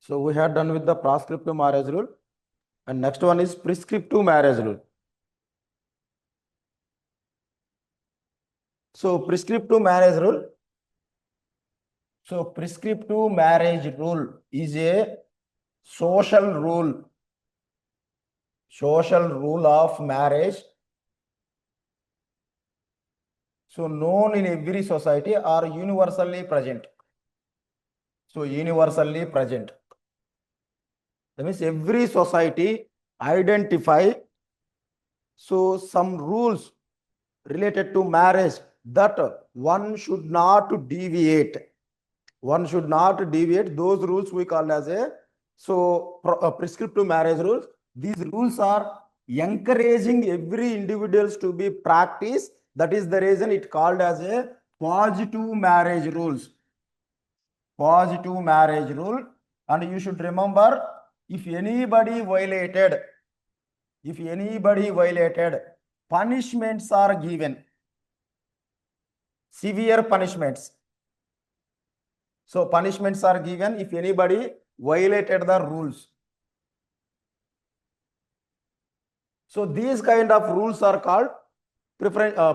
So we had done with the prescriptive marriage rule, and next one is prescriptive marriage rule. So prescriptive marriage rule. So prescriptive marriage rule is a social rule of marriage. So known in every society or universally present. So universally present. That means every society identify so some rules related to marriage that one should not deviate. One should not deviate. Those rules we call as a prescriptive marriage rules. These rules are encouraging every individuals to be practiced. That is the reason it called as a positive marriage rules. Positive marriage rule. And you should remember, if anybody violated, punishments are given. Severe punishments. So punishments are given if anybody violated the rules. So these kind of rules are called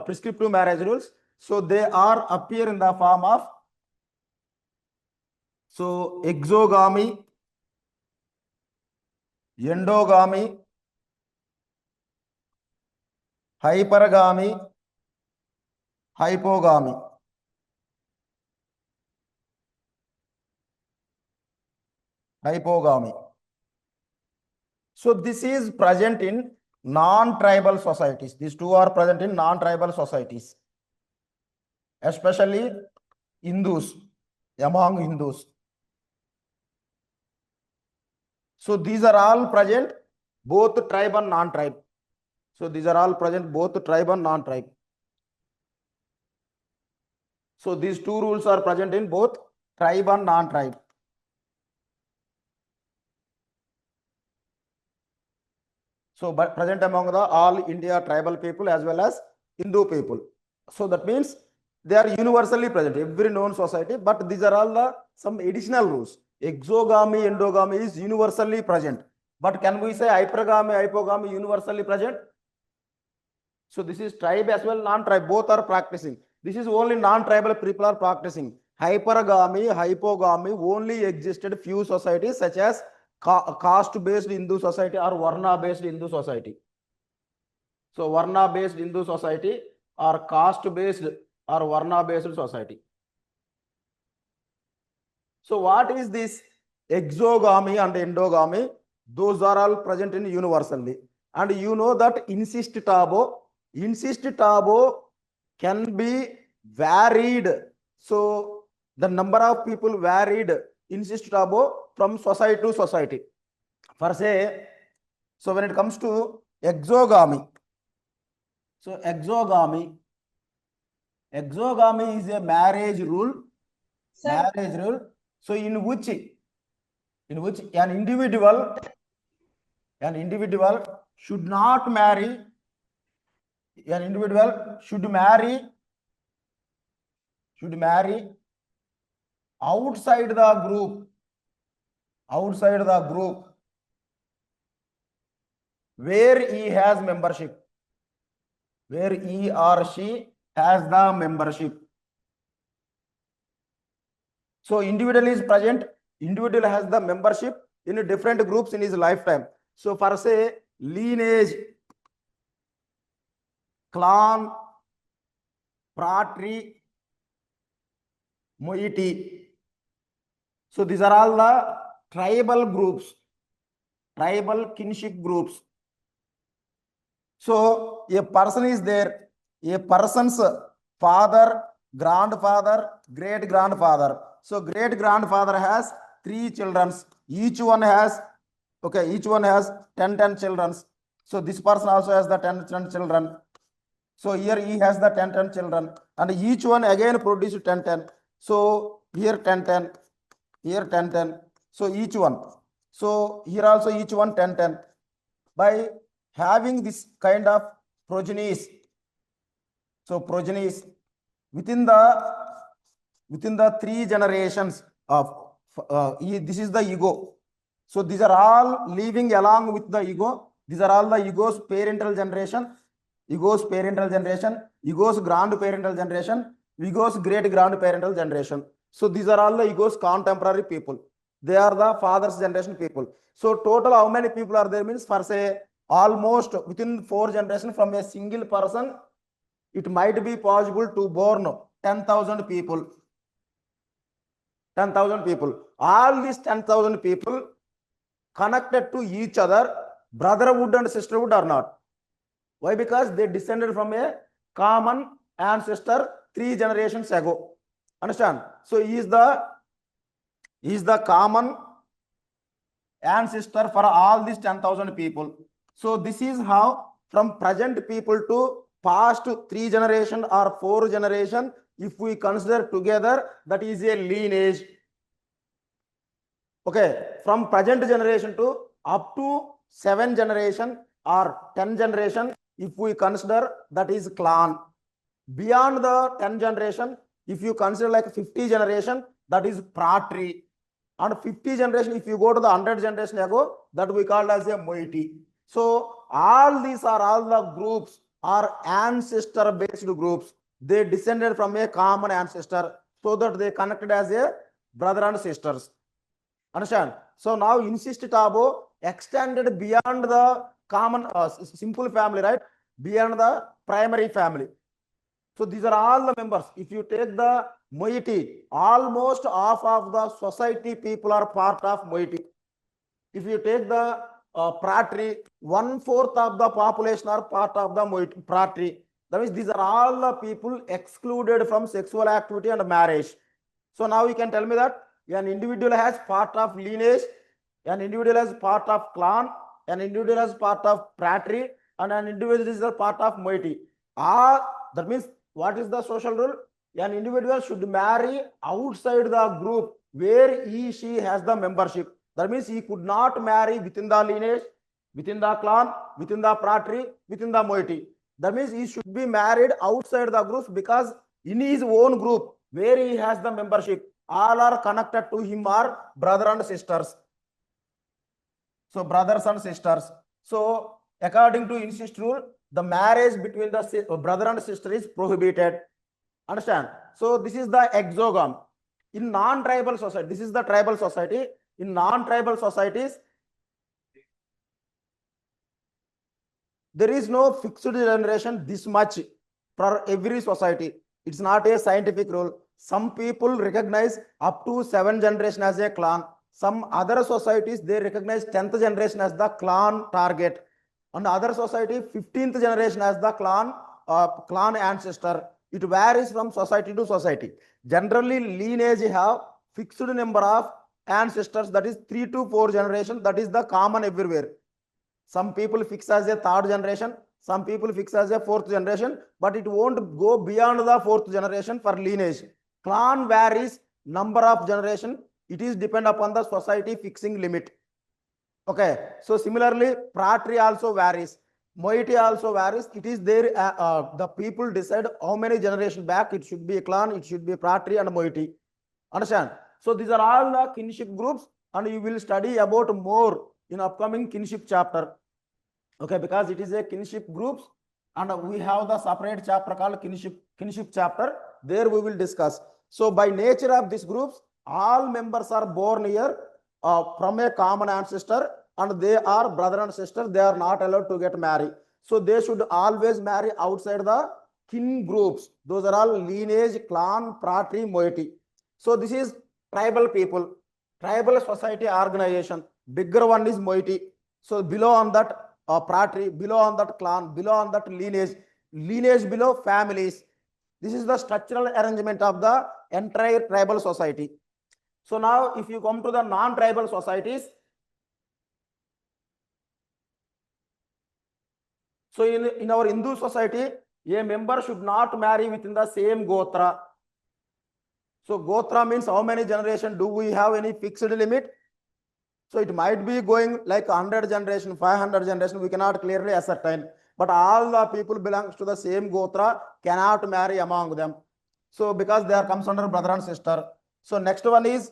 prescriptive marriage rules. So they are appear in the form of exogamy, endogamy, hypergamy, hypogamy. So this is present in non-tribal societies. These two are present in non-tribal societies, especially Hindus, among Hindus. So these are all present, both tribe and non-tribe. So these are all present, both tribe and non-tribe. So these two rules are present in both tribe and non-tribe. So but present among the all India tribal people as well as Hindu people. So that means they are universally present, every known society, but these are all some additional rules. Exogamy, endogamy is universally present. But can we say hypergamy, hypogamy universally present? So this is tribe as well, non-tribe, both are practicing. This is only non-tribal people are practicing. Hypergamy, hypogamy only existed few societies such as caste-based Hindu society or Varna-based Hindu society. So Varna-based Hindu society or caste-based or Varna-based society. So what is this exogamy and endogamy? Those are all present in universally. And you know that incest taboo can be varied. So the number of people varied incest taboo from society to society. For say, so when it comes to exogamy, so exogamy is a marriage rule. Sir. Marriage rule. So in which an individual should not marry. An individual should marry outside the group where he has membership, where he or she has the membership. So individual is present, individual has the membership in different groups in his lifetime. So for say lineage, clan, fratry, moiety. So these are all the tribal groups, tribal kinship groups. So a person is there, a person's father, grandfather, great grandfather. So great grandfather has 3 children. Each one has 10 children. So this person also has the 10 children. So here he has the 10 children, and each one again produces 10. So here 10, here 10. So each one. So here also each one 10. By having this kind of progenies, so progenies within the 3 generations of this is the ego. So these are all living along with the ego. These are all the ego's parental generation, ego's parental generation, ego's grandparental generation, ego's great grandparental generation. So these are all the ego's contemporary people. They are the father's generation people. So total how many people are there means, for say almost within 4 generations from a single person, it might be possible to born 10,000 people. 10,000 people. All these 10,000 people connected to each other, brotherhood and sisterhood or not. Why? Because they descended from a common ancestor 3 generations ago. Understand? So he is the common ancestor for all these 10,000 people. So this is how from present people to past 3 generation or 4 generation, if we consider together, that is a lineage. Okay, from present generation to up to 7 generation or 10 generation, if we consider, that is clan. Beyond the 10 generation, if you consider like 50 generation, that is fratry. And 50 generation, if you go to the 100 generation ago, that we call as a moiety. So all these are all the groups are ancestor based groups. They descended from a common ancestor, so that they connected as a brother and sisters. Understand? So now insist Tabo extended beyond the common simple family, right? Beyond the primary family. So these are all the members. If you take the moiety, almost half of the society people are part of moiety. If you take the fratry, 1/4 of the population are part of the moiety, fratry. That means these are all the people excluded from sexual activity and marriage. So now you can tell me that an individual has part of lineage, an individual has part of clan, an individual has part of fratry, and an individual is a part of moiety. That means what is the social rule? An individual should marry outside the group where she has the membership. That means he could not marry within the lineage, within the clan, within the fratry, within the moiety. That means he should be married outside the groups, because in his own group where he has the membership, all are connected to him are brother and sisters. So brothers and sisters. So according to incest rule, the marriage between the brother and sister is prohibited. Understand? So this is the exogam. In non-tribal society, this is the tribal society. In non-tribal societies, there is no fixed generation this much for every society. It's not a scientific rule. Some people recognize up to 7 generation as a clan. Some other societies, they recognize 10th generation as the clan target. And other society, 15th generation as the clan ancestor. It varies from society to society. Generally, lineage have fixed number of ancestors, that is 3 to 4 generation. That is the common everywhere. Some people fix as a 3rd generation, some people fix as a 4th generation, but it won't go beyond the 4th generation for lineage. Clan varies number of generation. It is depend upon the society fixing limit. Okay. So similarly, fratry also varies. Moiety also varies. It is there. The people decide how many generation back it should be a clan, it should be a fratry and moiety. Understand? So these are all the kinship groups, and you will study about more in upcoming kinship chapter. Okay, because it is a kinship groups, and we have the separate chapter called kinship chapter. There we will discuss. So by nature of these groups, all members are born here from a common ancestor, and they are brother and sister. They are not allowed to get married. So they should always marry outside the kin groups. Those are all lineage, clan, fratry, moiety. So this is tribal people, tribal society organization. Bigger one is moiety. So below on that fratry, below on that clan, below on that lineage below families. This is the structural arrangement of the entire tribal society. So now if you come to the non-tribal societies, so in our Hindu society, a member should not marry within the same gotra. So gotra means how many generation? Do we have any fixed limit? So it might be going like 100 generation, 500 generation, we cannot clearly ascertain. But all the people belongs to the same gotra cannot marry among them. So because they are comes under brother and sister. So next one is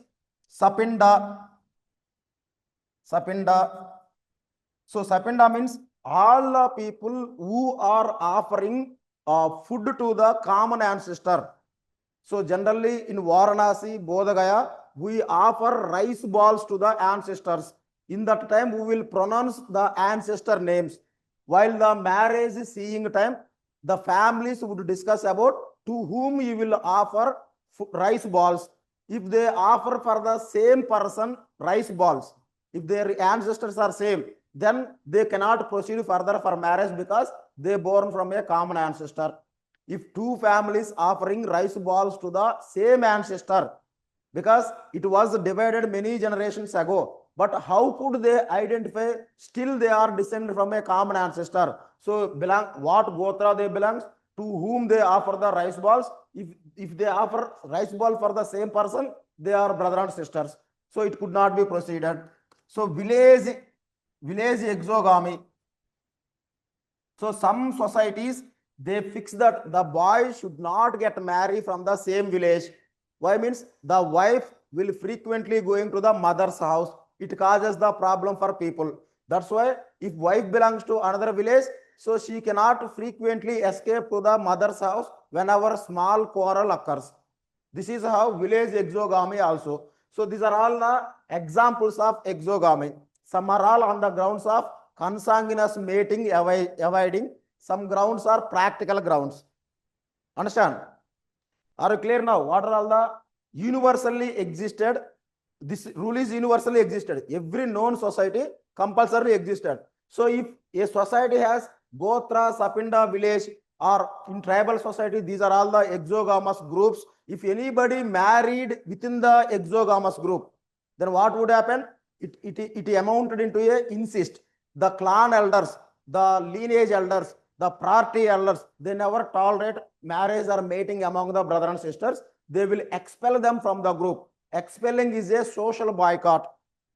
Sapinda. Sapinda. So Sapinda means all the people who are offering food to the common ancestor. So generally in Varanasi, Bodhagaya, we offer rice balls to the ancestors. In that time, we will pronounce the ancestor names. While the marriage is seeing time, the families would discuss about to whom you will offer rice balls. If they offer for the same person rice balls, if their ancestors are same, then they cannot proceed further for marriage because they born from a common ancestor. If two families offering rice balls to the same ancestor, because it was divided many generations ago, but how could they identify still they are descended from a common ancestor? So what gotra they belongs, to whom they offer the rice balls. If they offer rice ball for the same person, they are brother and sisters, so it could not be proceeded. So village exogamy. So some societies, they fix that the boy should not get married from the same village. Why? Means the wife will frequently going to the mother's house. It causes the problem for people. That's why if wife belongs to another village, so she cannot frequently escape to the mother's house whenever small quarrel occurs. This is how village exogamy also. So these are all the examples of exogamy. Some are all on the grounds of consanguineous mating avoiding. Some grounds are practical grounds. Understand? Are you clear now? What are all the universally existed? This rule is universally existed. Every known society compulsorily existed. So if a society has Gotra, Sapinda village, or in tribal society, these are all the exogamous groups. If anybody married within the exogamous group, then what would happen? It amounted into a incest. The clan elders, the lineage elders, the party elders, they never tolerate marriage or mating among the brother and sisters. They will expel them from the group. Expelling is a social boycott.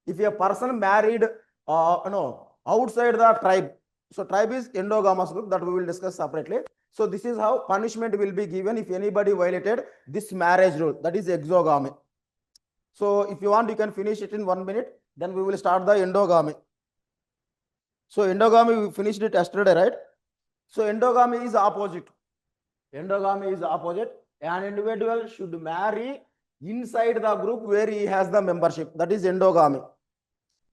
If a person married outside the tribe, so tribe is endogamous group, that we will discuss separately. So this is how punishment will be given if anybody violated this marriage rule, that is exogamy. So if you want, you can finish it in 1 minute, then we will start the endogamy. So endogamy, we finished it yesterday, right? So endogamy is opposite. Endogamy is opposite. An individual should marry inside the group where he has the membership. That is endogamy.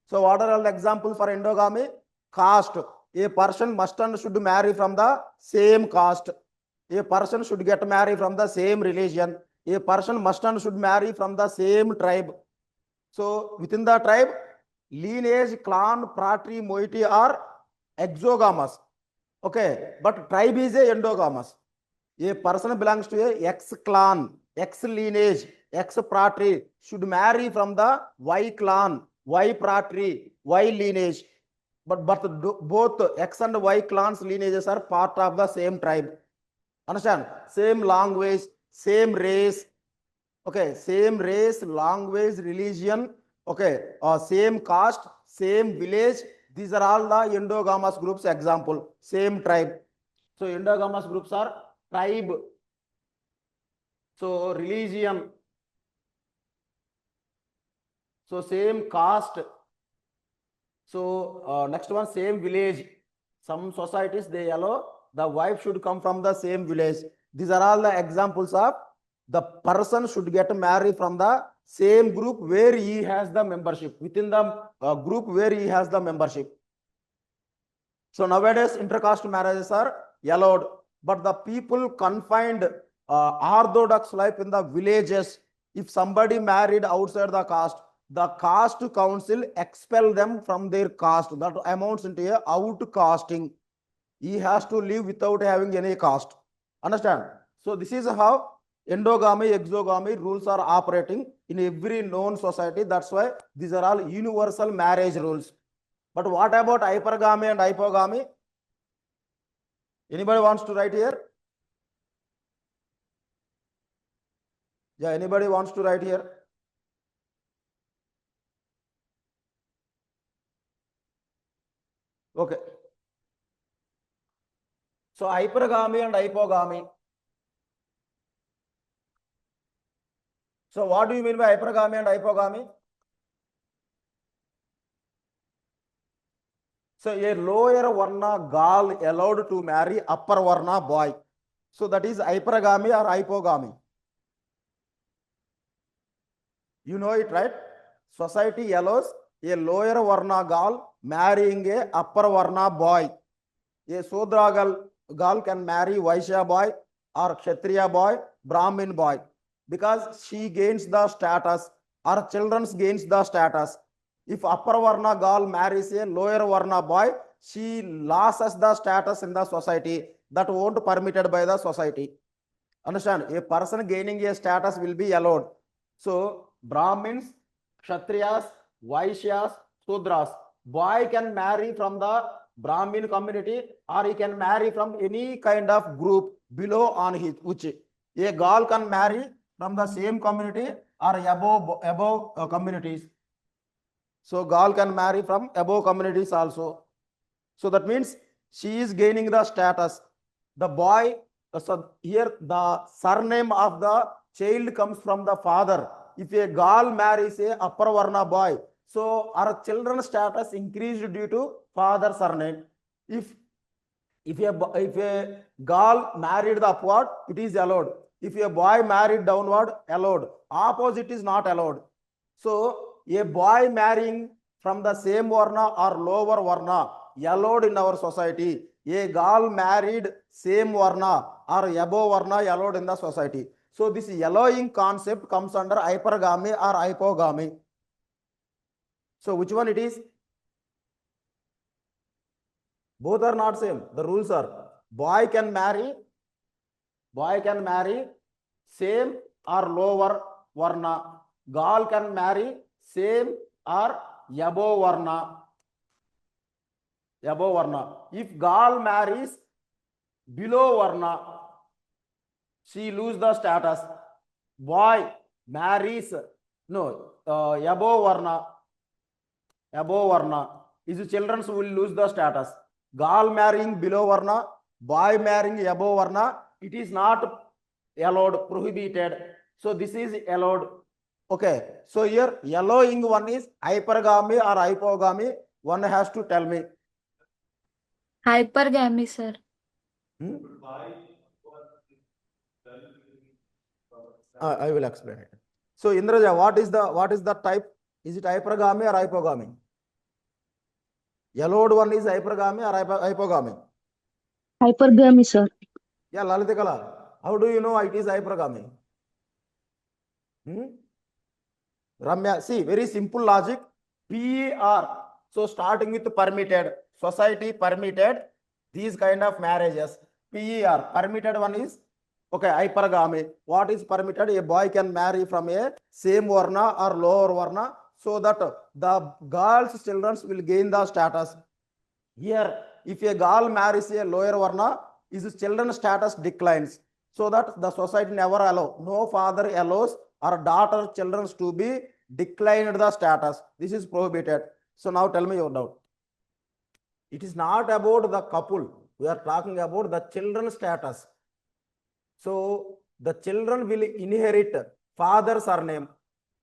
So what are all the examples for endogamy? Caste. A person must and should marry from the same caste. A person should get married from the same religion. A person must and should marry from the same tribe. So within the tribe, lineage, clan, party, moiety are exogamous. Okay, but tribe is a endogamous. A person belongs to a X clan, X lineage, X party should marry from the Y clan, Y party, Y lineage. But both X and Y clans lineages are part of the same tribe. Understand? Same language, same race. Okay, same race, language, religion. Okay, same caste, same village. These are all the endogamous groups example. Same tribe. So endogamous groups are tribe. So religion. So same caste. So next one, same village. Some societies, they allow the wife should come from the same village. These are all the examples of the person should get married from the same group where he has the membership, within the group where he has the membership. So nowadays intercaste marriages are allowed, but the people confined orthodox life in the villages. If somebody married outside the caste council expel them from their caste. That amounts into a outcasting. He has to live without having any caste. Understand? So this is how endogamy, exogamy rules are operating in every known society. That's why these are all universal marriage rules. But what about hypergamy and hypogamy? Anybody wants to write here? Yeah, anybody wants to write here? Okay. So hypergamy and hypogamy. So what do you mean by hypergamy and hypogamy? So a lower varna girl allowed to marry upper varna boy. So that is hypergamy or hypogamy. You know it, right? Society allows a lower varna girl marrying a upper varna boy. A Sudra girl can marry Vaishya boy or Kshatriya boy, Brahmin boy, because she gains the status, her children gains the status. If upper varna girl marries a lower varna boy, she loses the status in the society. That won't permitted by the society. Understand? A person gaining a status will be allowed. So Brahmins, Kshatriyas, Vaishyas, Sudras. Boy can marry from the Brahmin community or he can marry from any kind of group below on his which a girl can marry from the same community or above communities. So girl can marry from above communities also. So that means she is gaining the status. The boy, so here the surname of the child comes from the father. If a girl marries a upper varna boy, so our children's status increased due to father surname. If a girl married the upward, it is allowed. If a boy married downward, allowed. Opposite is not allowed. So a boy marrying from the same varna or lower varna allowed in our society. A girl married same varna or above varna allowed in the society. So this allowing concept comes under hypergamy or hypogamy. So which one it is? Both are not same. The rules are boy can marry same or lower varna. Girl can marry same or above varna. If girl marries below varna, she lose the status. Boy marries above varna. His children will lose the status. Girl marrying below varna, boy marrying above varna, it is not allowed, prohibited. So this is allowed. Okay. So here allowing one is hypergamy or hypogamy. One has to tell me. Hypergamy, sir. I will explain it. So Indraja, what is the type? Is it hypergamy or hypogamy? Yellowed one is hypergamy or hypogamy? Hypergamy, sir. Yeah, Lalitakala. How do you know it is hypergamy? Ramya, see, very simple logic. PER. So starting with permitted, society permitted these kind of marriages. PER, permitted one is, okay, hypergamy. What is permitted? A boy can marry from a same varna or lower varna, so that the girl's children will gain the status. Here, if a girl marries a lower varna, his children's status declines, so that the society never allow. No father allows or daughter children to be declined the status. This is prohibited. So now tell me your doubt. It is not about the couple. We are talking about the children's status. So the children will inherit father's surname.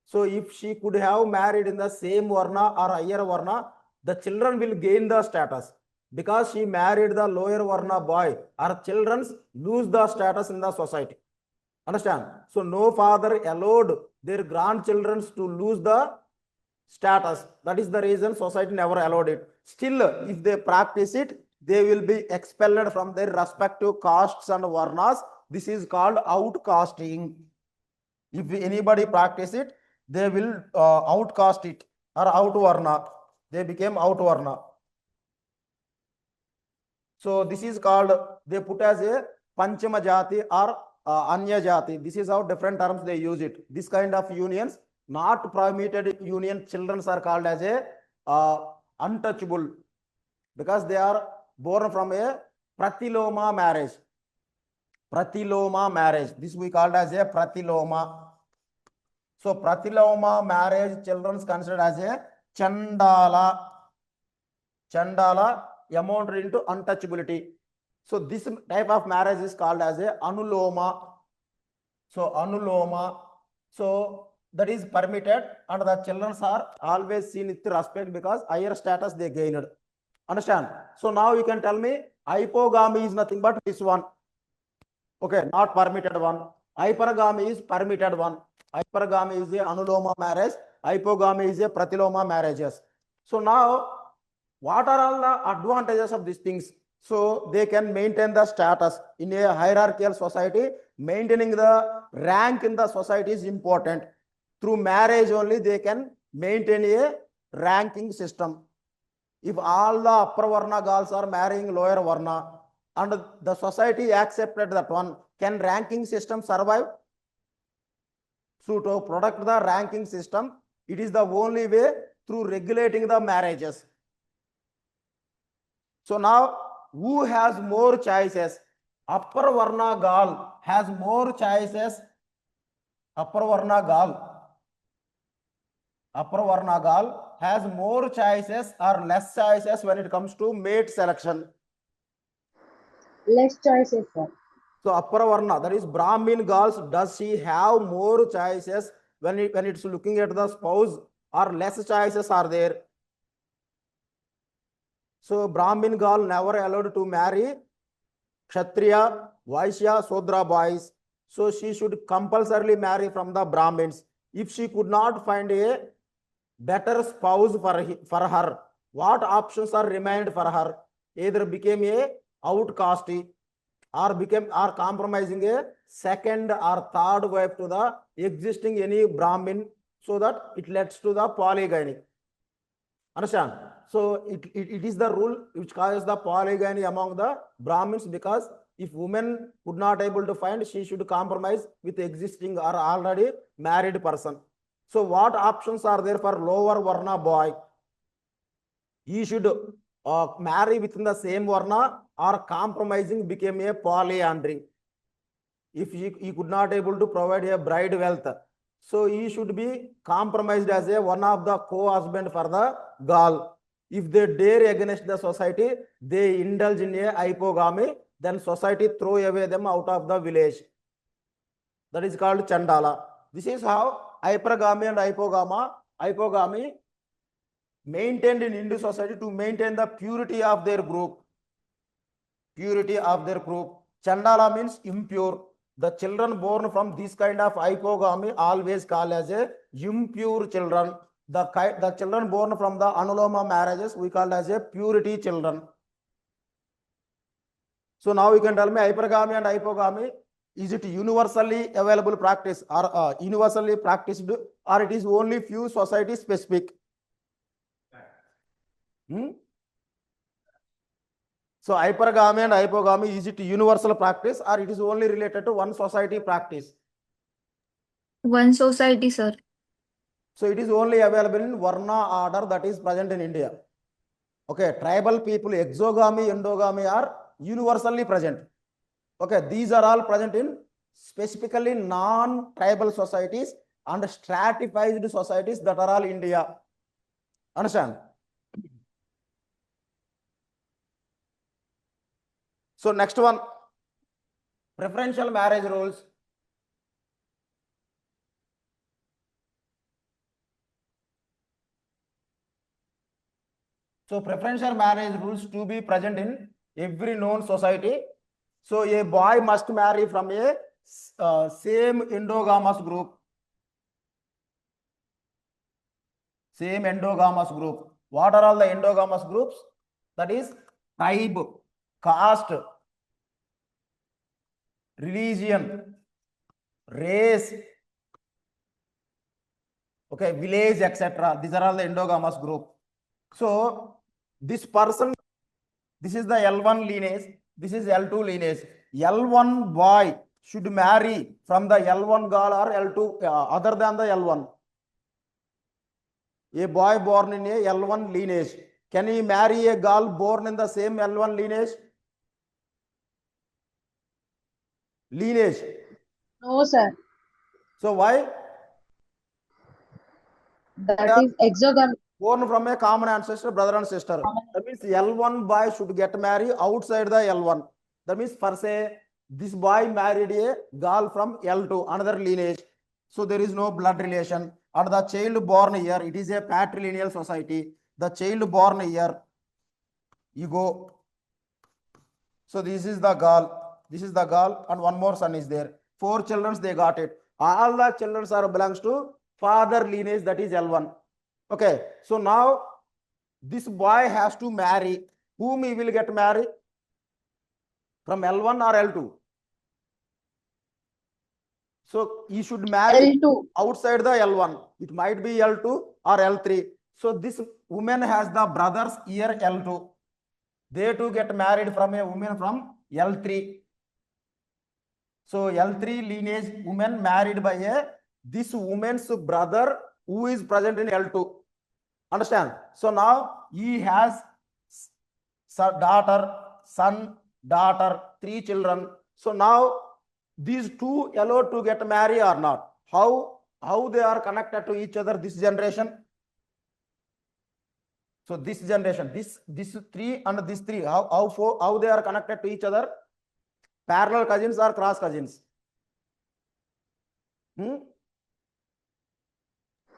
So if she could have married in the same varna or higher varna, the children will gain the status. Because she married the lower varna boy, her children lose the status in the society. Understand? So no father allowed their grandchildren to lose the status. That is the reason society never allowed it. Still, if they practice it, they will be expelled from their respective castes and varnas. This is called outcasting. If anybody practice it, they will outcast it or outvarna. They became outvarna. So this is called, they put as a Panchama Jati or Anya Jati. This is how different terms they use it. This kind of unions, not permitted union, children are called as a untouchable, because they are born from a Pratiloma marriage. Pratiloma marriage. This we called as a Pratiloma. So Pratiloma marriage, children considered as a Chandala. Chandala amount into untouchability. So this type of marriage is called as a Anuloma. So Anuloma. So that is permitted, and the children are always seen with respect because higher status they gained. Understand? So now you can tell me hypogamy is nothing but this one. Okay, not permitted one. Hypergamy is permitted one. Hypergamy is a anuloma marriage. Hypogamy is a pratiloma marriages. So now, what are all the advantages of these things? So they can maintain the status in a hierarchical society. Maintaining the rank in the society is important. Through marriage only they can maintain a ranking system. If all the upper varna girls are marrying lower varna and the society accepted that one, can ranking system survive? So to protect the ranking system, it is the only way through regulating the marriages. So now, who has more choices? Upper varna girl has more choices. Upper varna girl has more choices or less choices when it comes to mate selection. Less choices, sir. So upper varna, that is Brahmin girls, does she have more choices when it's looking at the spouse, or less choices are there? So Brahmin girl never allowed to marry Kshatriya, Vaishya, Sudra boys. So she should compulsorily marry from the Brahmins. If she could not find a better spouse for her, what options are remained for her? Either became a outcast or compromising a second or third wife to the existing any Brahmin, so that it leads to the polygyny. Understand? So it is the rule which causes the polygyny among the Brahmins, because if women could not able to find, she should compromise with existing or already married person. So what options are there for lower varna boy? He should marry within the same varna, or compromising became a polyandry. If he could not able to provide a bride wealth, so he should be compromised as a one of the co-husband for the girl. If they dare against the society, they indulge in a hypogamy, then society throw away them out of the village. That is called Chandala. This is how hypergamy and hypogamy maintained in Hindu society to maintain the purity of their group. Purity of their group. Chandala means impure. The children born from this kind of hypogamy always called as a impure children. The children born from the anuloma marriages we call as a purity children. So now you can tell me hypergamy and hypogamy, is it universally available practice, or universally practiced, or it is only few society specific? So hypergamy and hypogamy, is it universal practice, or it is only related to one society practice? One society, sir. So it is only available in Varna order that is present in India. Okay, tribal people, exogamy, endogamy are universally present. Okay, these are all present in specifically non-tribal societies and stratified societies that are all India. Understand? So next one, preferential marriage rules. So preferential marriage rules to be present in every known society. So a boy must marry from a same endogamous group. Same endogamous group. What are all the endogamous groups? That is tribe, caste, religion, race, okay, village, etc. These are all the endogamous group. So this person, this is the L1 lineage, this is L2 lineage. L1 boy should marry from the L1 girl or L2 other than the L1. A boy born in a L1 lineage, can he marry a girl born in the same L1 lineage? No, sir. So why? That is exogamy. Born from a common ancestor, brother and sister. That means L1 boy should get married outside the L1. That means for say this boy married a girl from L2, another lineage. So there is no blood relation. And the child born here, it is a patrilineal society. The child born here, You go. So this is the girl. This is the girl, and one more son is there. 4 children they got it. All the children are belongs to father lineage, that is L1. Okay. So now this boy has to marry. Whom he will get married? From L1 or L2? So he should marry L2. outside the L1. It might be L2 or L3. So this woman has the brothers here L2. They too get married from a woman from L3. So L3 lineage woman married by this woman's brother who is present in L2. Understand? So now he has daughter, son, daughter, 3 children. So now these two allowed to get married or not? How they are connected to each other, this generation? So this generation, this 3 and this 3, how they are connected to each other? Parallel cousins or cross cousins?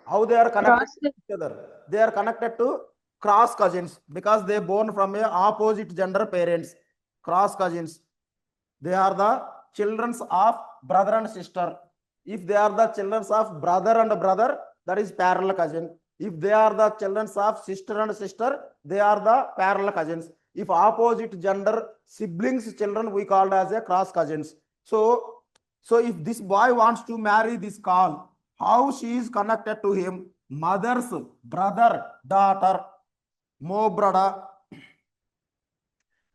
How they are connected to each other? They are connected to cross cousins because they born from a opposite gender parents. Cross cousins. They are the children of brother and sister. If they are the children of brother and brother, that is parallel cousin. If they are the children of sister and sister, they are the parallel cousins. If opposite gender siblings children, we called as a cross cousins. So if this boy wants to marry this girl, how she is connected to him? Mother's brother, daughter, mo brother.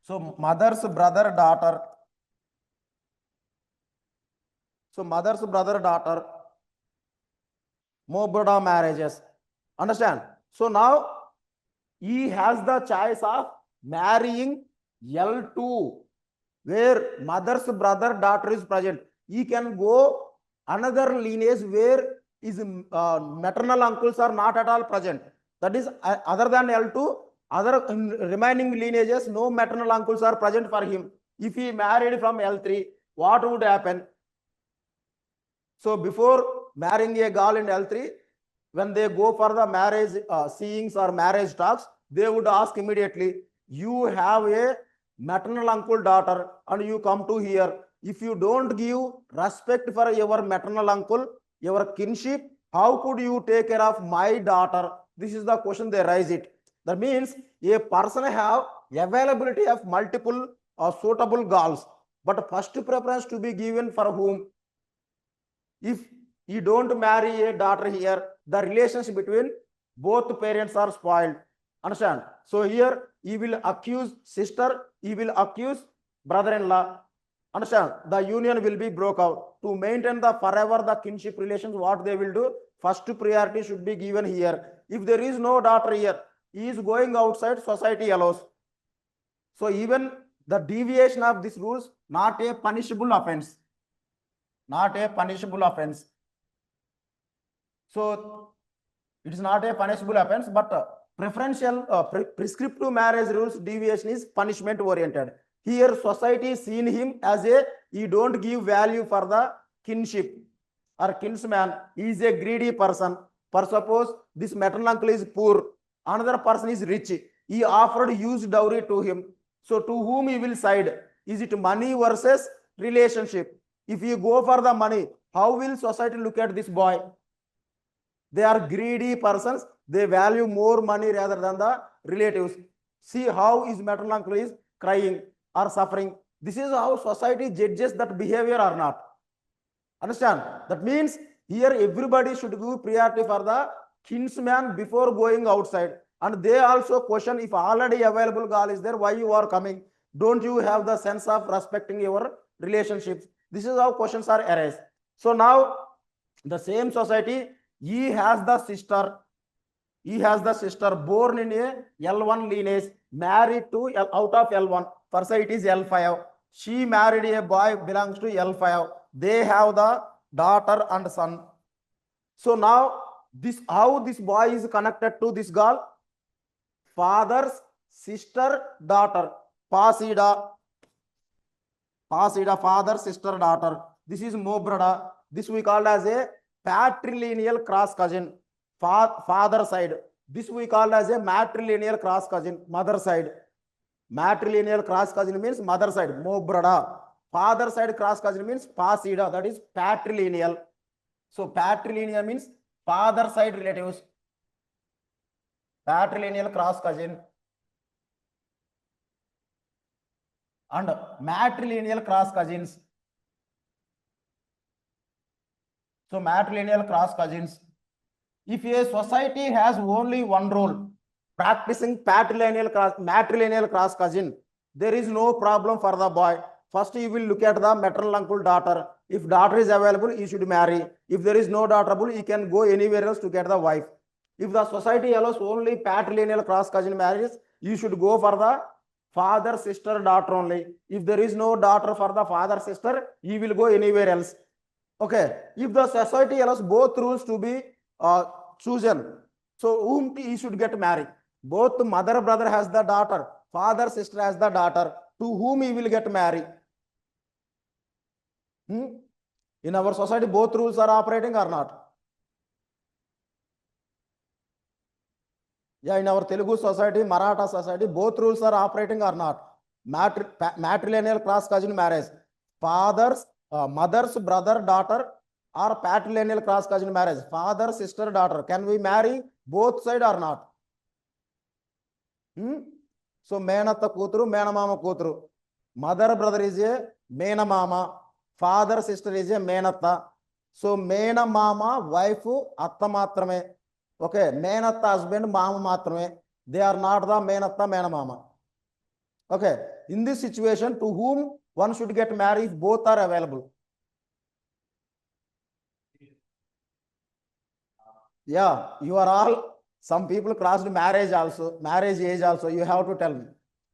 So mother's brother, daughter. So mother's brother, daughter, mo brother marriages. Understand? So now he has the choice of marrying L2, where mother's brother, daughter is present. He can go another lineage where his maternal uncles are not at all present. That is, other than L2, other remaining lineages, no maternal uncles are present for him. If he married from L3, what would happen? So before marrying a girl in L3, when they go for the marriage seeings or marriage talks, they would ask immediately, you have a maternal uncle daughter and you come to here. If you don't give respect for your maternal uncle, your kinship, how could you take care of my daughter? This is the question they raise it. That means a person have availability of multiple suitable girls, but first preference to be given for whom? If you don't marry a daughter here, the relationship between both parents are spoiled. Understand? So here he will accuse sister, he will accuse brother-in-law. Understand? The union will be broke out. To maintain the forever the kinship relations, what they will do? First priority should be given here. If there is no daughter here, he is going outside, society allows. So even the deviation of these rules, not a punishable offense. Not a punishable offense. So it is not a punishable offense, but preferential prescriptive marriage rules deviation is punishment oriented. Here society seen him as he don't give value for the kinship or kinsman. He is a greedy person. For suppose this maternal uncle is poor, another person is rich. He offered huge dowry to him. So to whom he will side? Is it money versus relationship? If you go for the money, how will society look at this boy? They are greedy persons. They value more money rather than the relatives. See how his maternal uncle is crying or suffering. This is how society judges that behavior or not. Understand? That means here everybody should give priority for the kinsman before going outside. And they also question, if already available girl is there, why you are coming? Don't you have the sense of respecting your relationships? This is how questions are arised. So now the same society, he has the sister born in a L1 lineage, married to out of L1. For say it is L5. She married a boy belongs to L5. They have the daughter and son. So now this how this boy is connected to this girl? Father's sister, daughter. Pasida, father, sister, daughter. This is mo brother. This we call as a patrilineal cross cousin. Father side. This we call as a matrilineal cross cousin. Mother side. Matrilineal cross cousin means mother side, mo brada. Father side cross cousin means pasida, that is patrilineal. So patrilineal means father side relatives. Patrilineal cross cousin. And matrilineal cross cousins. So matrilineal cross cousins. If a society has only one rule, practicing matrilineal cross cousin, there is no problem for the boy. First, you will look at the maternal uncle daughter. If daughter is available, he should marry. If there is no daughter available, he can go anywhere else to get the wife. If the society allows only patrilineal cross cousin marriages, you should go for the father, sister, daughter only. If there is no daughter for the father, sister, he will go anywhere else. Okay. If the society allows both rules to be chosen, so whom he should get married? Both mother, brother has the daughter, father, sister has the daughter. To whom he will get married? In our society, both rules are operating or not? Yeah, in our Telugu society, Maratha society, both rules are operating or not? Matrilineal cross cousin marriage. Father's, mother's brother, daughter, or patrilineal cross cousin marriage. Father, sister, daughter. Can we marry both side or not? So, Menatta Kutru, Menamama Kutru. Mother, brother is a Menamama. Father, sister is a Menatta. So, Menamama, wife, Atta Matrame. Okay, Menatta husband, Mama Matrame. They are not the Menatta, Menamama. Okay, in this situation, to whom one should get married if both are available? Yeah, you are all, some people crossed marriage also, marriage age also. You have to tell me.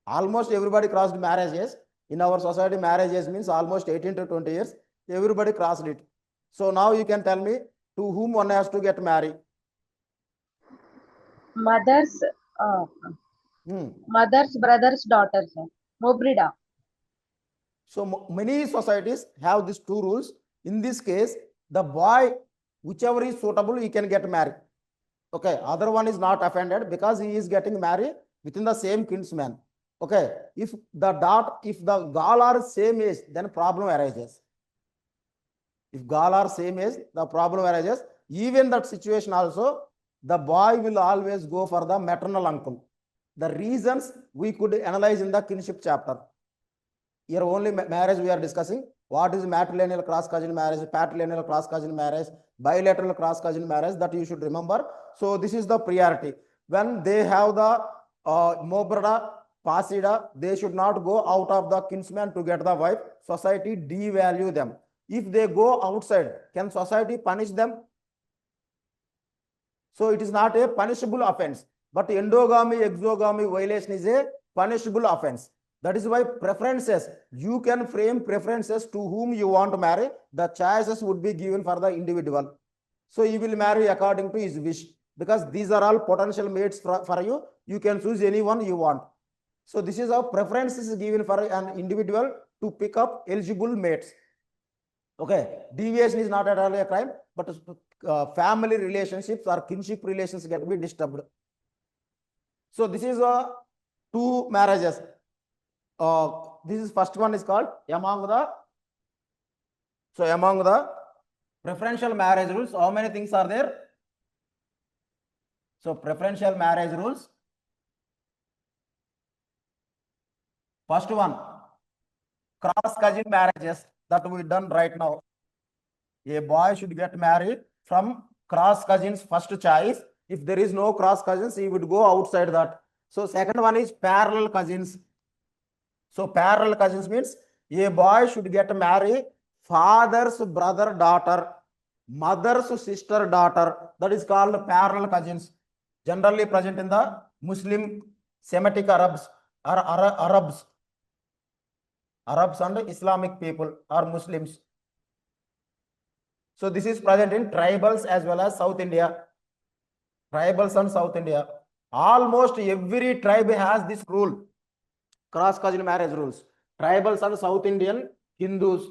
Almost everybody crossed marriage age. In our society, marriage age means almost 18 to 20 years. Everybody crossed it. So now you can tell me to whom one has to get married. Mother's mother's brother's daughter, sir. Mobrida. So many societies have these two rules. In this case, the boy, whichever is suitable, he can get married. Okay, other one is not offended because he is getting married within the same kinsman. Okay, if the girl are same age, then problem arises. If girl are same age, the problem arises. Even that situation also, the boy will always go for the maternal uncle. The reasons we could analyze in the kinship chapter. Here only marriage we are discussing. What is matrilineal cross cousin marriage, patrilineal cross cousin marriage, bilateral cross cousin marriage, that you should remember. So this is the priority. When they have the mobrada, pasida, they should not go out of the kinsman to get the wife. Society devalue them. If they go outside, can society punish them? So it is not a punishable offense. But endogamy, exogamy violation is a punishable offense. That is why preferences, you can frame preferences to whom you want to marry. The choices would be given for the individual. So he will marry according to his wish, because these are all potential mates for you. You can choose anyone you want. So this is how preferences is given for an individual to pick up eligible mates. Okay, deviation is not at all a crime, but family relationships or kinship relations can be disturbed. So this is two marriages. This is first one is called among the preferential marriage rules, how many things are there? So preferential marriage rules. First one, cross cousin marriages that we done right now. A boy should get married from cross cousins first choice. If there is no cross cousins, he would go outside that. So second one is parallel cousins. So parallel cousins means a boy should get married father's brother daughter, mother's sister daughter. That is called parallel cousins. Generally present in the Muslim Semitic Arabs or Arabs and Islamic people or Muslims. So this is present in tribals as well as South India. Tribals and South India. Almost every tribe has this rule. Cross cousin marriage rules. Tribals and South Indian Hindus.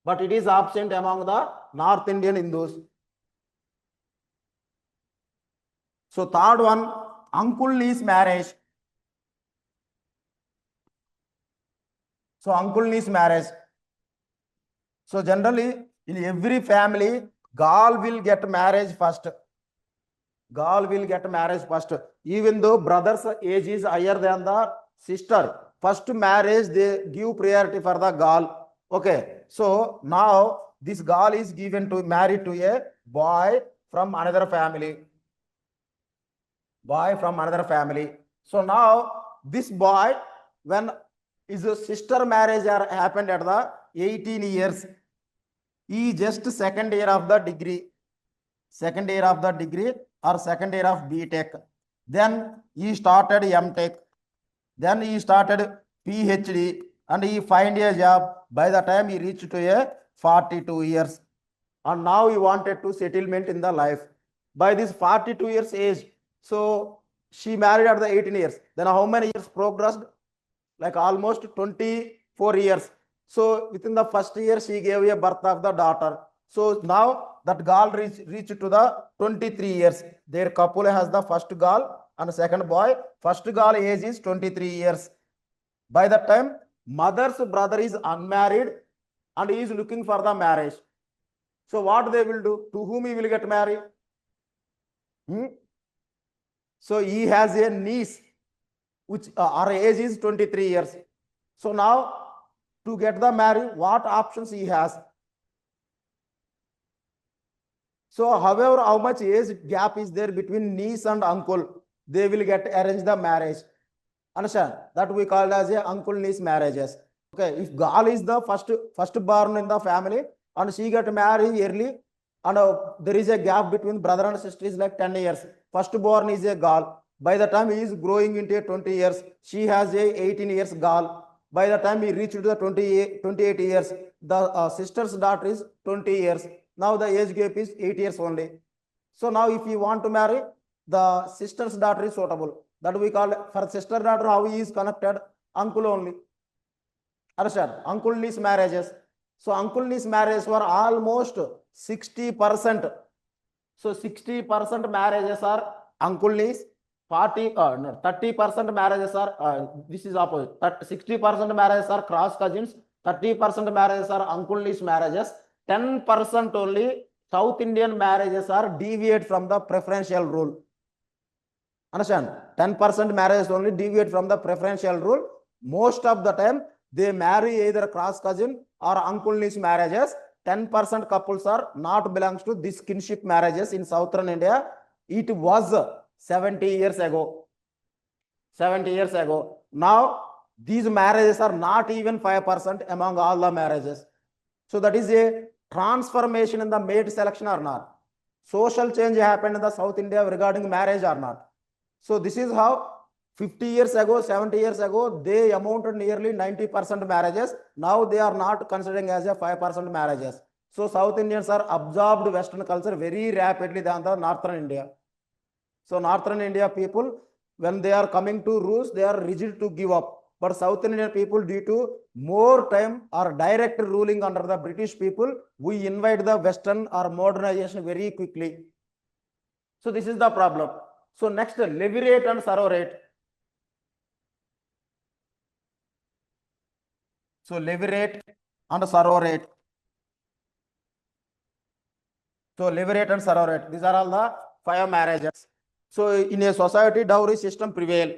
But it is absent among the North Indian Hindus. So third one, uncle niece marriage. So uncle niece marriage. So generally in every family, girl will get marriage first. Girl will get marriage first. Even though brother's age is higher than the sister, first marriage they give priority for the girl. Okay. So now this girl is given to married to a boy from another family. Boy from another family. So now this boy, when his sister marriage happened at the 18 years, he just second year of the degree, second year of the degree or second year of B.Tech. Then he started M.Tech. Then he started PhD and he find a job. By the time he reached to a 42 years, and now he wanted to settlement in the life. By this 42 years age, so she married at the 18 years. Then how many years progressed? Like almost 24 years. So within the first year, she gave a birth of the daughter. So now that girl reached to the 23 years. Their couple has the first girl and second boy. First girl age is 23 years. By that time, mother's brother is unmarried and he is looking for the marriage. So what they will do? To whom he will get married? So he has a niece which her age is 23 years. So now to get the marriage, what options he has? So however, how much age gap is there between niece and uncle, they will get arrange the marriage. Understand? That we call as a uncle niece marriages. Okay, if girl is the first born in the family and she get married early, and there is a gap between brother and sister is like 10 years. First born is a girl. By the time he is growing into 20 years, she has a 18 years girl. By the time he reached to the 28 years, the sister's daughter is 20 years. Now the age gap is 8 years only. So now if you want to marry, the sister's daughter is suitable. That we call for sister daughter, how he is connected? Uncle only. Understand? Uncle niece marriages. So uncle niece marriages were almost 60%. So 60% marriages are uncle niece. 30% marriages are this is opposite. 60% marriages are cross cousins. 30% marriages are uncle niece marriages. 10% only South Indian marriages are deviate from the preferential rule. Understand? 10% marriages only deviate from the preferential rule. Most of the time they marry either cross cousin or uncle niece marriages. 10% couples are not belongs to this kinship marriages in southern India. It was 70 years ago. 70 years ago. Now these marriages are not even 5% among all the marriages. So that is a transformation in the mate selection or not. Social change happened in the South India regarding marriage or not. So this is how 50 years ago, 70 years ago, they amounted nearly 90% marriages. Now they are not considering as a 5% marriages. So South Indians are absorbed Western culture very rapidly than the Northern India. So Northern India people, when they are coming to rules, they are rigid to give up. But South Indian people, due to more time or direct ruling under the British people, we invite the Western or modernization very quickly. So this is the problem. So next, levy rate and sorrow rate. So levy rate and sorrow rate. So levy rate and sorrow rate. These are all the 5 marriages. So in a society, dowry system prevail.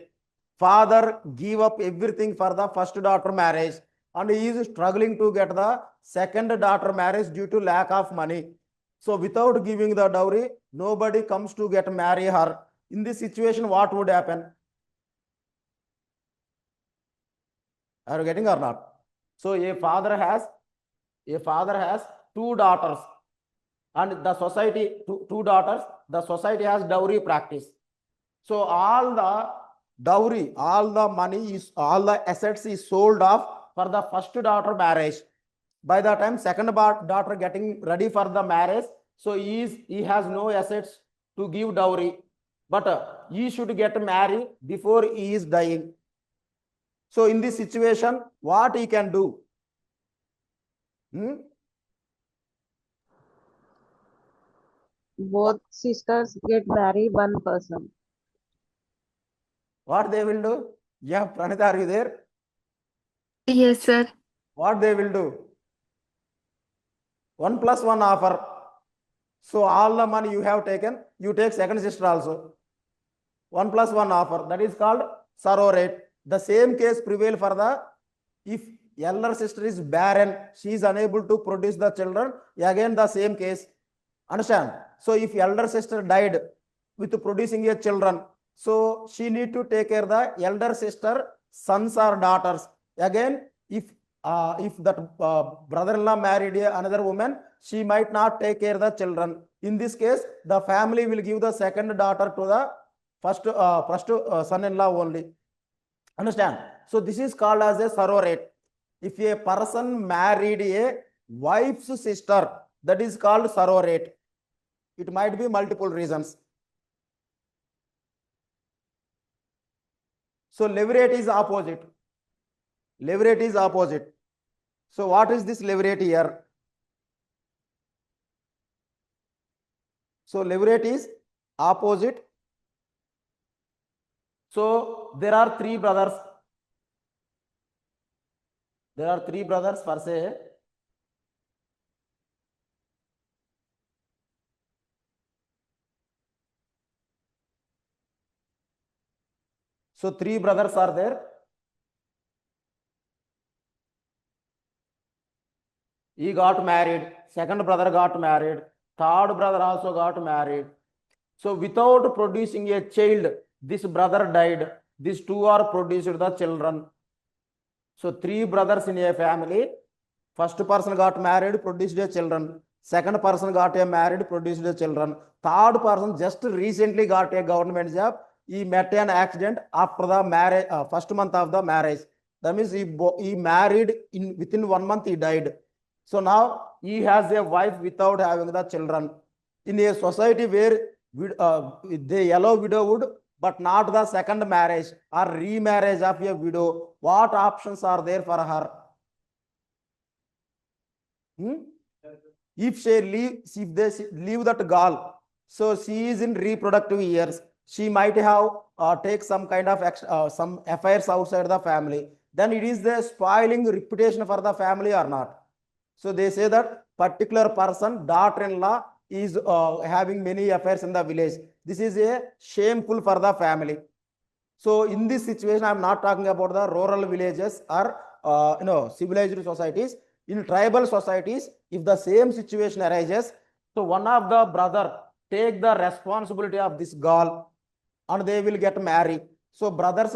Father give up everything for the first daughter marriage, and he is struggling to get the second daughter marriage due to lack of money. So without giving the dowry, nobody comes to get marry her. In this situation, what would happen? Are you getting or not? So a father has 2 daughters, and the society, two daughters, the society has dowry practice. So all the dowry, all the money is, all the assets is sold off for the first daughter marriage. By the time second daughter getting ready for the marriage, so he has no assets to give dowry, but he should get married before he is dying. So in this situation, what he can do? Both sisters get married one person. What they will do? Yeah, Pranita, are you there? Yes, sir. What they will do? 1+1 offer. So all the money you have taken, you take second sister also. 1+1 offer. That is called surrogate. The same case prevail for the, if elder sister is barren, she is unable to produce the children, again the same case. Understand? So if elder sister died with producing a children, so she need to take care the elder sister sons or daughters. Again, if that brother-in-law married another woman, she might not take care the children. In this case, the family will give the second daughter to the first son-in-law only. Understand? So this is called as a surrogate. If a person married a wife's sister, that is called surrogate. It might be multiple reasons. So levirate is opposite. Levirate is opposite. So what is this levirate here? So levirate is opposite. So there are three brothers. There are three brothers per se. So three brothers are there. He got married. Second brother got married. Third brother also got married. So without producing a child, this brother died. These two are produced the children. So three brothers in a family. First person got married, produced a children. Second person got married, produced a children. Third person just recently got a government job. He met an accident after the marriage, first month of the marriage. That means he married within 1 month he died. So now he has a wife without having the children. In a society where they allow widowhood, but not the second marriage or remarriage of a widow, what options are there for her? If they leave that girl, so she is in reproductive years, she might have take some kind of some affairs outside the family. Then it is the spoiling reputation for the family or not? So they say that particular person, daughter-in-law, is having many affairs in the village. This is a shameful for the family. So in this situation, I am not talking about the rural villages or civilized societies. In tribal societies, if the same situation arises, so one of the brother take the responsibility of this girl and they will get married. So brother's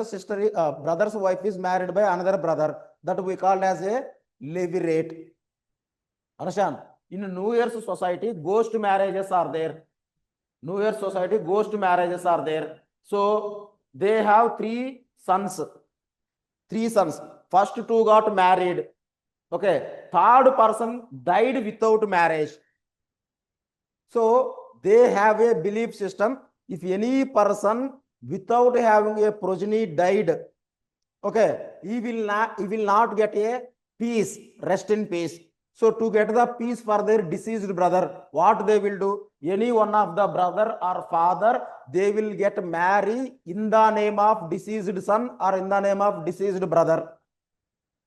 wife is married by another brother, that we call as a levirate. Understand? In New Year's society, ghost marriages are there. New Year's society, ghost marriages are there. So they have three sons. First two got married. Okay. Third person died without marriage. So they have a belief system. If any person without having a progeny died, okay, he will not get a peace, rest in peace. So to get the peace for their deceased brother, what they will do? Any one of the brother or father, they will get married in the name of deceased son or in the name of deceased brother.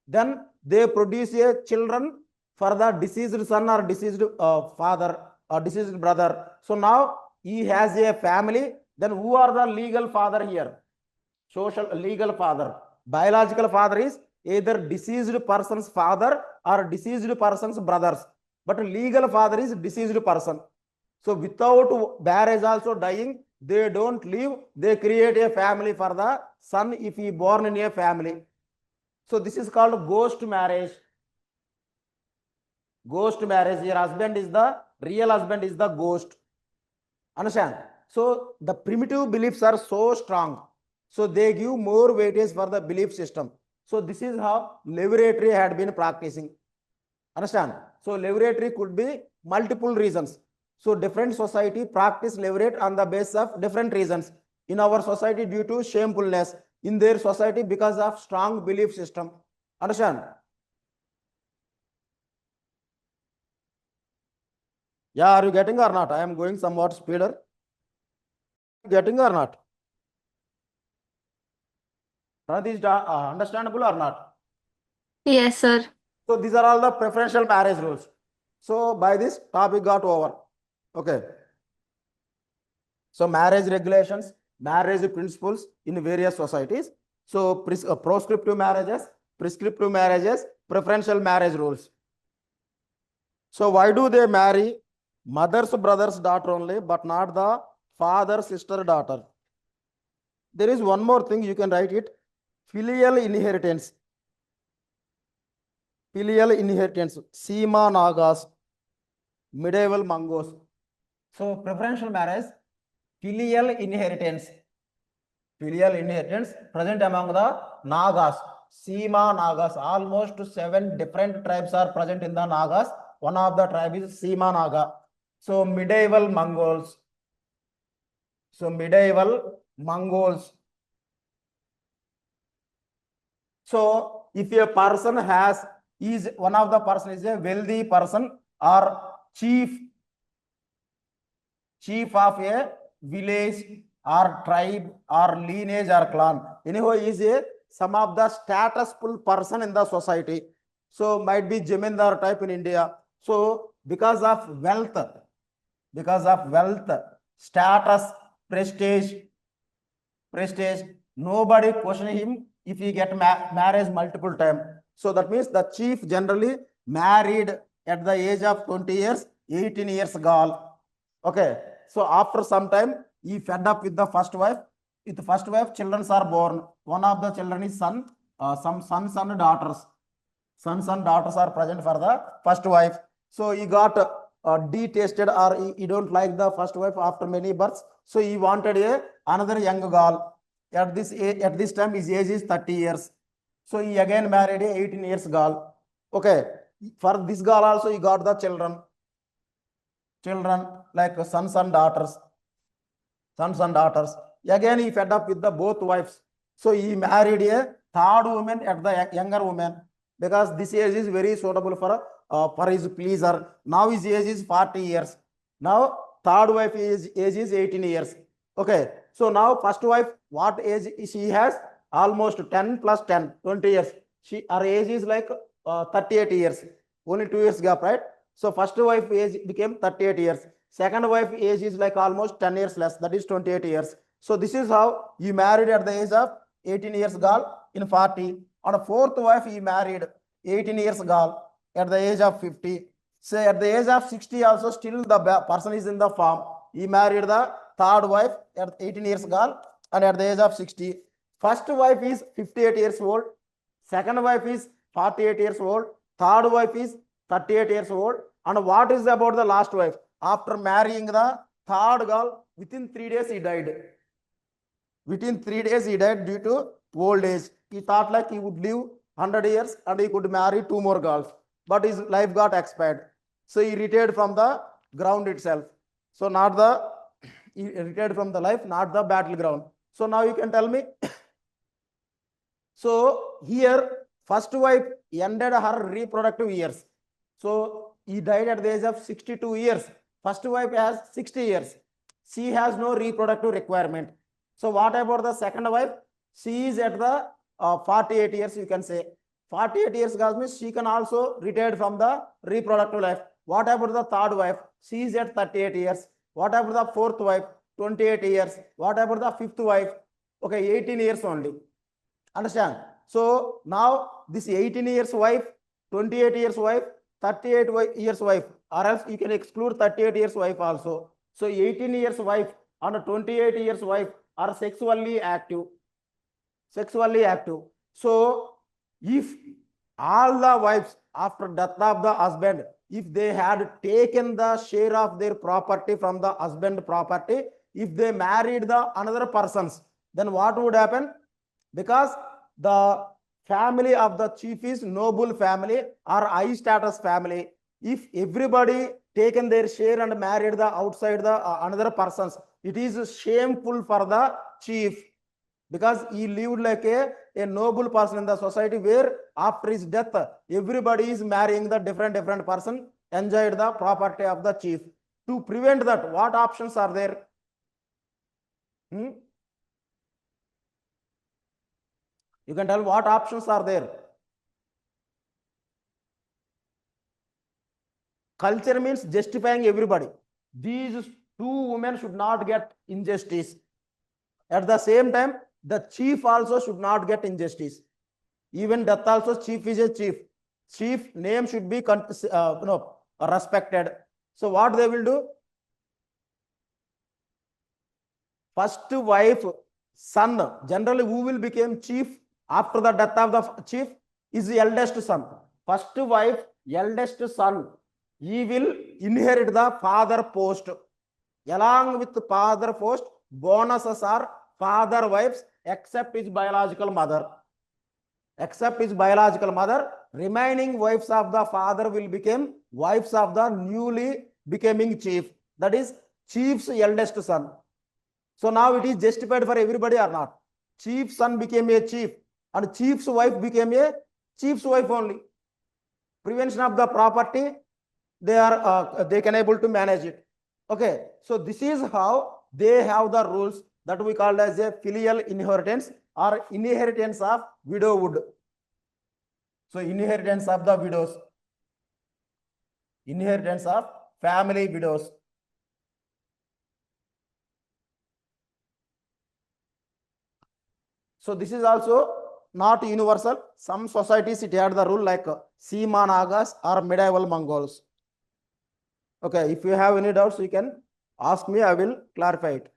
Then they produce a children for the deceased son or deceased father or deceased brother. So now he has a family. Then who are the legal father here? Legal father. Biological father is either deceased person's father or deceased person's brothers. But legal father is deceased person. So without marriage also dying, they don't leave. They create a family for the son if he born in a family. So this is called ghost marriage. Ghost marriage. Your husband is the real husband is the ghost. Understand? So the primitive beliefs are so strong. So they give more weightage for the belief system. So this is how leviratory had been practicing. Understand? So leviratory could be multiple reasons. So different society practice levirate on the basis of different reasons. In our society due to shamefulness. In their society because of strong belief system. Understand? Yeah, are you getting or not? I am going somewhat speeder. Getting or not? Is understandable or not? Yes, sir. So these are all the preferential marriage rules. So by this topic got over. Okay. So marriage regulations, marriage principles in various societies. So prescriptive marriages, preferential marriage rules. So why do they marry mother's brother's daughter only, but not the father, sister, daughter? There is one more thing you can write it. Filial inheritance. Filial inheritance. Seema Nagas. Medieval Mongos. So preferential marriage, filial inheritance. Filial inheritance present among the Nagas. Seema Nagas. Almost 7 different tribes are present in the Nagas. One of the tribe is Seema Naga. So medieval Mongols. So medieval Mongols. So if a person is one of the person is a wealthy person or chief of a village or tribe or lineage or clan. Anyway, is a some of the statusful person in the society. So might be Jamindar type in India. So because of wealth, status, prestige, nobody question him if he get marriage multiple time. So that means the chief generally married at the age of 20 years, 18 years girl. Okay. So after some time, he fed up with the first wife. With the first wife, children are born. One of the children is son, some sons and daughters. Sons and daughters are present for the first wife. So he got detested or he don't like the first wife after many births. So he wanted another young girl. At this time, his age is 30 years. So he again married a 18 years girl. Okay. For this girl also, he got the children like sons and daughters. Again, he fed up with the both wives. So he married a third woman at the younger woman because this age is very suitable for his pleasure. Now his age is 40 years. Now third wife age is 18 years. Okay. So now first wife, what age she has? Almost 10 plus 10, 20 years. Her age is like 38 years. Only 2 years gap, right? So first wife age became 38 years. Second wife age is like almost 10 years less, that is 28 years. So this is how you married at the age of 18 years girl in 40. On a fourth wife, he married 18 years girl at the age of 50. Say at the age of 60 also still the person is in the farm. He married the third wife at 18 years girl and at the age of 60. First wife is 58 years old. Second wife is 48 years old. Third wife is 38 years old. And what is about the last wife? After marrying the third girl, within 3 days he died. Within 3 days he died due to old age. He thought like he would live 100 years and he could marry 2 more girls. But his life got expired. So he retired from the ground itself. So he retired from the life, not the battleground. So now you can tell me. So here, first wife ended her reproductive years. So he died at the age of 62 years. First wife has 60 years. She has no reproductive requirement. So what about the second wife? She is at the 48 years, you can say. 48 years means she can also retire from the reproductive life. What about the third wife? She is at 38 years. What about the fourth wife? 28 years. What about the fifth wife? Okay, 18 years only. Understand? So now this 18 years wife, 28 years wife, 38 years wife, or else you can exclude 38 years wife also. So 18 years wife and 28 years wife are sexually active. So if all the wives after death of the husband, if they had taken the share of their property from the husband property, if they married the another persons, then what would happen? Because the family of the chief is noble family or high status family. If everybody taken their share and married the outside the another persons, it is shameful for the chief because he lived like a noble person in the society where after his death, everybody is marrying the different person, enjoyed the property of the chief. To prevent that, what options are there? You can tell what options are there. Culture means justifying everybody. These two women should not get injustice. At the same time, the chief also should not get injustice. Even death also, chief is a chief. Chief name should be respected. So what they will do? First wife, son. Generally, who will become chief after the death of the chief is the eldest son. First wife, eldest son. He will inherit the father post. Along with the father post, bonuses are father wives except his biological mother. Except his biological mother, remaining wives of the father will become wives of the newly becoming chief. That is chief's eldest son. So now it is justified for everybody or not? Chief's son became a chief and chief's wife became a chief's wife only. Prevention of the property, they can able to manage it. Okay, so this is how they have the rules that we call as a filial inheritance or inheritance of widowhood. So inheritance of the widows, inheritance of family widows. So this is also not universal. Some societies it had the rule like Sima Nagas or medieval Mongols. Okay, if you have any doubts, you can ask me, I will clarify it.